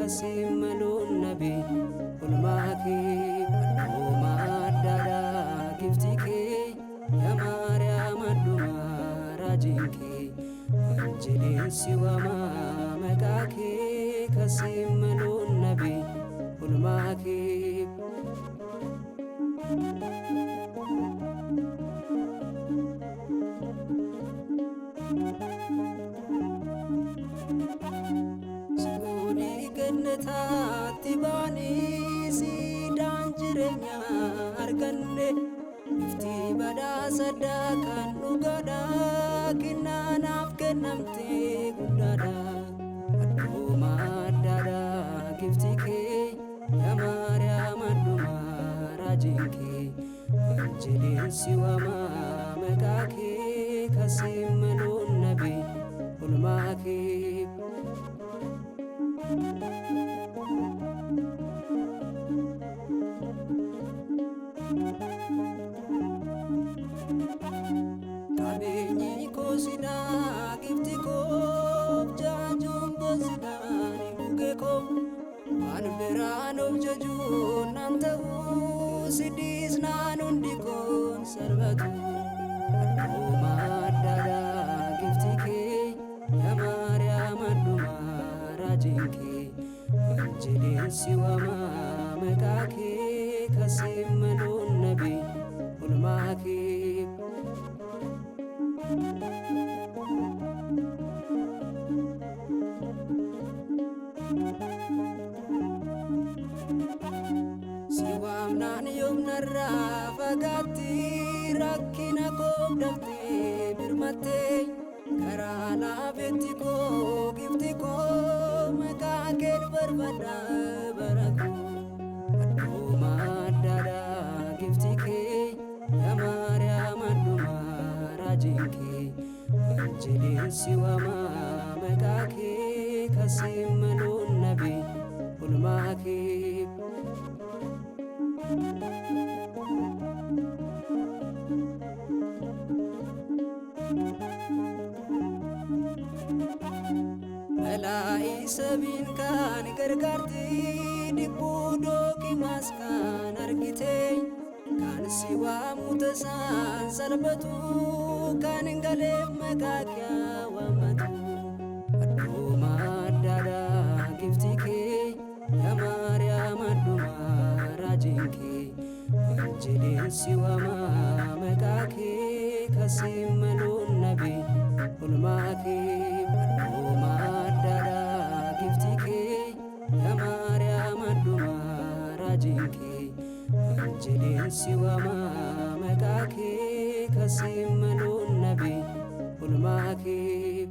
كسيملون نبي والماكي بدوما دادا كفتكي يا مريم الدما راجينكي أنجلي سوى ما مكاكي كسيملون نبي والماكي Netaati baanii siidaan jireenya arganne iftii badhaasa kan dhugaadhaa kennaanaaf kennamte guddaadhaa adduma addaadhaa giftii kee yaa Maariyaam adduma raajiin kee anjileessi waamaa maqaa kee kasiimaluun nabii ulmaa kee Kabeenyi koosidaa gifti koof jaajuun goosidaani buge koof waan biraan of jajuun naan ta'uu sidiis naan hundi koon sarbatu adduma addaadhaa gifti kee yaa Maariyaam adduma raajiin kee anjileessi waamaa maqaa kee kasiimaluun nabii ulmaa kee Siwaamnaan yoomnarraa fagaatti rakkina koo daftee birmattee karaa laafetti koo gifti koo maqaa kee barbaadaa barakuu adduma addaadhaa gifti kee yaa Maariyaam adduma raajiin kee anjileessi waamaa maqaa kee kasiimaluun nabii ulmaa kee Malaa'i sabiin kan gargaarti dhibbuu dookimaas kan argite kan si waamu tasaan salphatu kan hin galeef maqaa kee waammatu adduma addaadhaa gifti kee yaa Maariyaam adduma raajiin kee anjileessi waamaa maqaa kee kasiimaluun nabii ulmaa kee adduma addaadhaa gifti kee yaa Maariyaam adduma raajiin kee anjileessi waamaa maqaa kee kasiimaluun nabii ulmaa kee